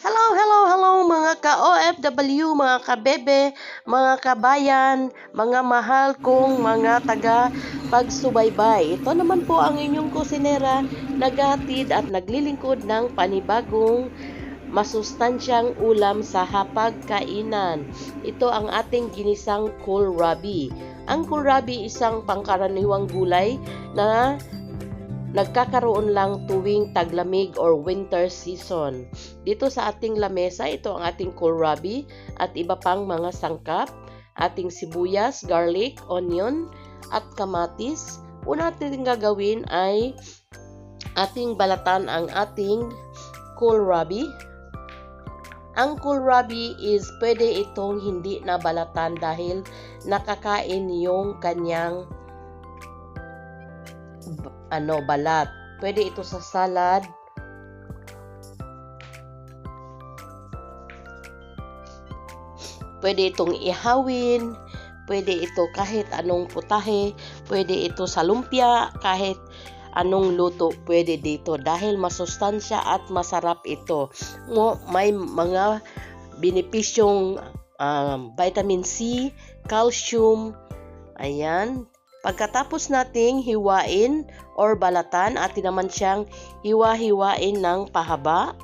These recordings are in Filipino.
Hello, hello, hello mga ka-OFW, mga kabebe, mga kabayan, mga mahal kong mga taga-pagsubaybay. Ito naman po ang inyong kusinera, naghatid at naglilingkod ng panibagong masustansyang ulam sa hapagkainan. Ito ang ating ginisang kohlrabi. Ang kohlrabi isang pangkaraniwang gulay na nagkakaroon lang tuwing taglamig or winter season. Dito sa ating lamesa, ito ang ating kohlrabi at iba pang mga sangkap, ating sibuyas, garlic, onion, at kamatis. Una natin gagawin ay ating balatan ang ating kohlrabi. Ang kohlrabi is pwede itong hindi na balatan dahil nakakain yung kanyang balat. Pwede ito sa salad. Pwede itong ihawin. Pwede ito kahit anong putahe. Pwede ito sa lumpia. Kahit anong luto pwede dito dahil masustansya at masarap ito. May mga benepisyong vitamin C, calcium. Ayan. Pagkatapos nating hiwain or balatan, atin naman siyang hiwa-hiwain ng pahaba.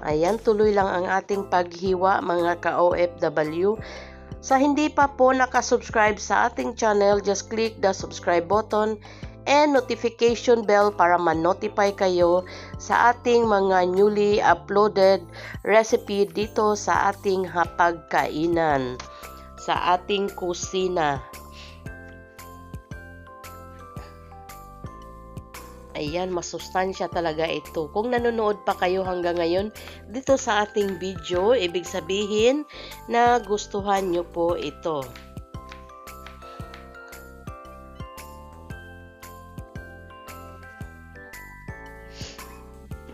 Ayan, tuloy lang ang ating paghiwa mga ka-OFW. Sa hindi pa po nakasubscribe sa ating channel, just click the subscribe button and notification bell para ma-notify kayo sa ating mga newly uploaded recipe dito sa ating hapagkainan, sa ating kusina. Ayan, masustansya talaga ito. Kung nanonood pa kayo hanggang ngayon dito sa ating video, ibig sabihin na gustuhan nyo po ito.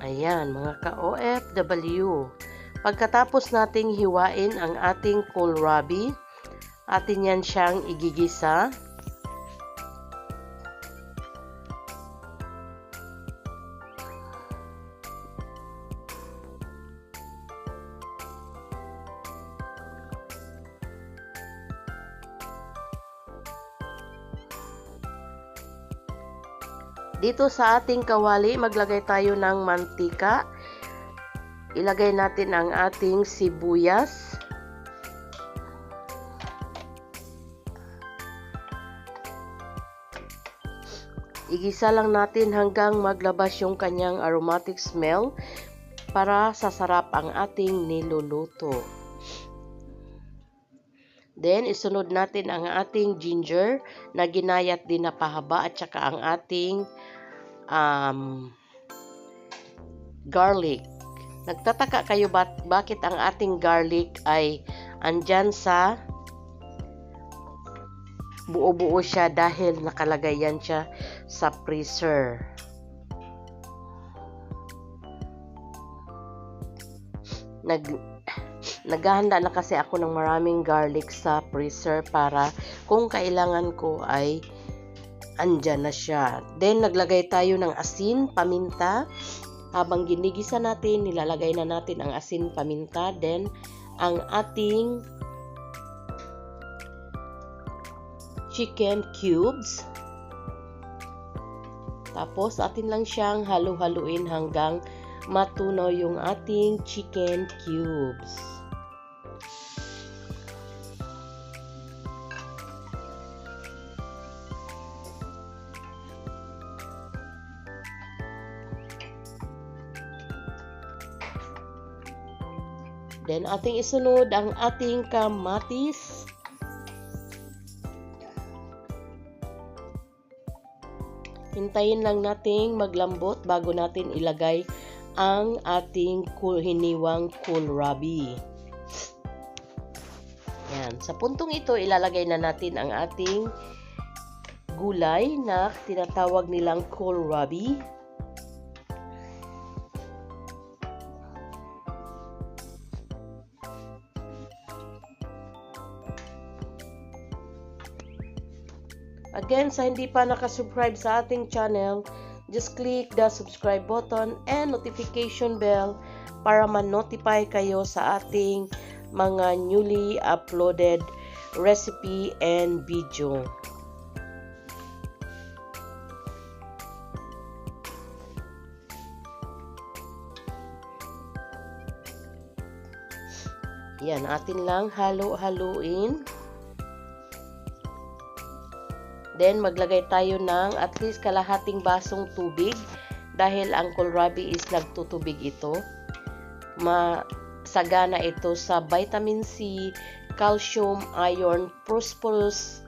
Ayan, mga ka-OFW. Pagkatapos nating hiwain ang ating kohlrabi, atin yan siyang igigisa. Dito sa ating kawali, maglagay tayo ng mantika. Ilagay natin ang ating sibuyas. Igisa lang natin hanggang maglabas yung kanyang aromatic smell para sasarap ang ating niluluto. Then, isunod natin ang ating ginger na ginayat din na pahaba at saka ang ating garlic. Nagtataka kayo bakit ang ating garlic ay andyan sa buo-buo siya dahil nakalagay yan siya sa freezer. Naghahanda na kasi ako ng maraming garlic sa freezer para kung kailangan ko ay andyan na siya. Then, naglagay tayo ng asin, paminta. Habang ginigisa natin, nilalagay na natin ang asin, paminta. Then, ang ating chicken cubes. Tapos, atin lang siyang halu-haluin hanggang matunaw yung ating chicken cubes. Then, ating isunod ang ating kamatis. Hintayin lang nating maglambot bago natin ilagay ang ating hiniwang kohlrabi. Yan. Sa puntong ito, ilalagay na natin ang ating gulay na tinatawag nilang kohlrabi. Again, sa hindi pa nakasubscribe sa ating channel, just click the subscribe button and notification bell para ma-notify kayo sa ating mga newly uploaded recipe and video. Yan, atin lang halo-haluin. Then, maglagay tayo ng at least kalahating basong tubig dahil ang kohlrabi is nagtutubig ito. Masagana ito sa vitamin C, calcium, iron, phosphorus.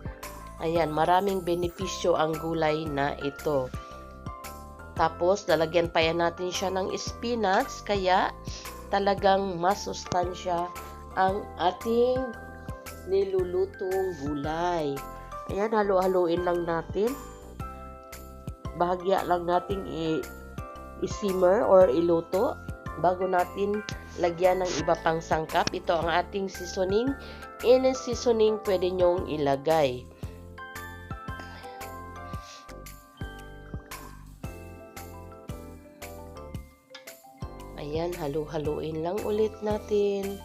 Ayan, maraming benepisyo ang gulay na ito. Tapos, lalagyan pa yan natin siya ng spinach, kaya talagang masustansya ang ating nilulutong gulay. Ayan, halo-haluin lang natin. Bahagya lang natin i-simmer or iluto bago natin lagyan ng iba pang sangkap. Ito ang ating seasoning. Any seasoning pwede nyong ilagay. Ayan, halo-haluin lang ulit natin.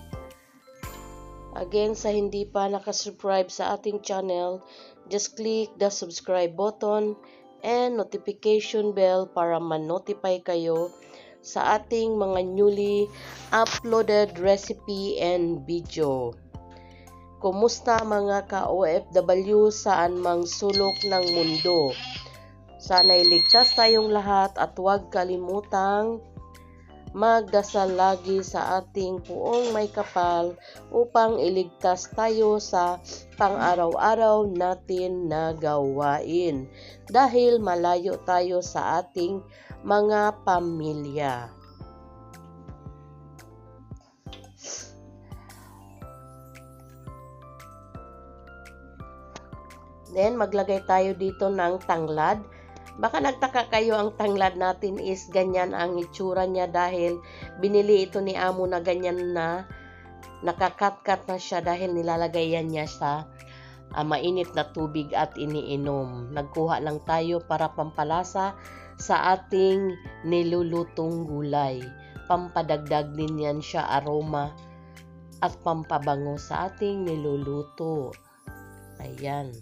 Again, sa hindi pa nakasubscribe sa ating channel, just click the subscribe button and notification bell para ma-notify kayo sa ating mga newly uploaded recipe and video. Kumusta mga ka-OFW saan mang sulok ng mundo? Sana'y ligtas tayong lahat at huwag kalimutang magdasal lagi sa ating Poong May Kapal upang iligtas tayo sa pang-araw-araw natin na gawain dahil malayo tayo sa ating mga pamilya. Then, maglagay tayo dito ng tanglad. Baka nagtaka kayo, ang tanglad natin is ganyan ang itsura niya dahil binili ito ni amo na ganyan na nakakat-kat na siya dahil nilalagay yan niya sa mainit na tubig at iniinom. Nagkuha lang tayo para pampalasa sa ating nilulutong gulay. Pampadagdag din yan siya aroma at pampabango sa ating niluluto. Ayan.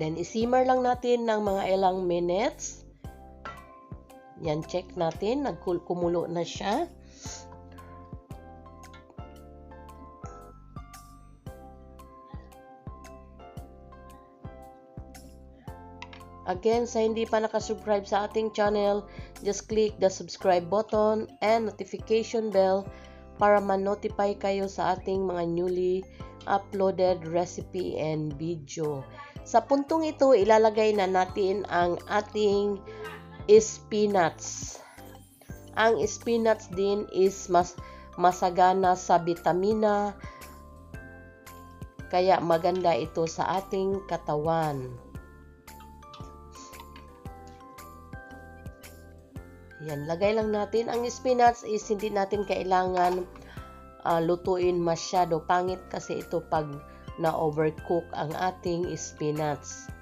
Then, isimmer lang natin ng mga ilang minutes. Yan, check natin. Kumulo na siya. Again, sa hindi pa nakasubscribe sa ating channel, just click the subscribe button and notification bell para ma-notify kayo sa ating mga newly uploaded recipe and video. Sa puntong ito, ilalagay na natin ang ating spinach. Ang spinach din is masagana sa bitamina, kaya maganda ito sa ating katawan. Yan, lagay lang natin. Ang spinach is hindi natin kailangan lutuin masyado. Pangit kasi ito pag na-overcook ang ating spinach.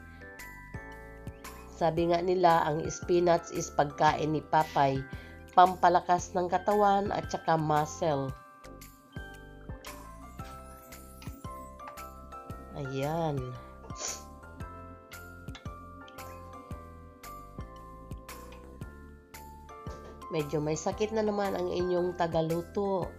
Sabi nga nila, ang spinach is pagkain ni Papay, pampalakas ng katawan at saka muscle. Ayan. Medyo may sakit na naman ang inyong tagaluto.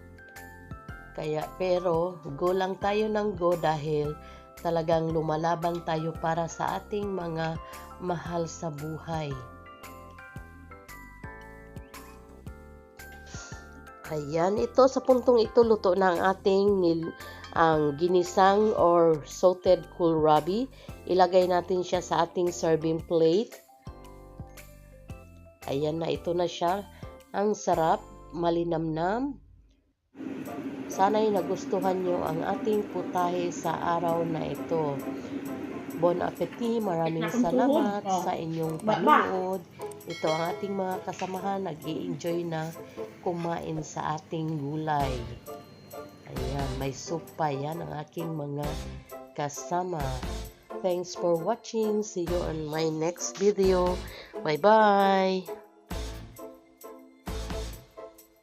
Pero go lang tayo ng go dahil talagang lumalaban tayo para sa ating mga mahal sa buhay. Ayan, ito sa puntong ito luto na ang ating ginisang or sauteed kohlrabi. Ilagay natin siya sa ating serving plate. Ayan na, ito na siya. Ang sarap, malinamnam. Sana'y nagustuhan nyo ang ating putahe sa araw na ito. Bon appetit, maraming salamat sa inyong panonood. Ito ang ating mga kasamahan, nag-i-enjoy na kumain sa ating gulay. Ayan, may soup pa. Yan ang aking mga kasama. Thanks for watching. See you on my next video. Bye-bye!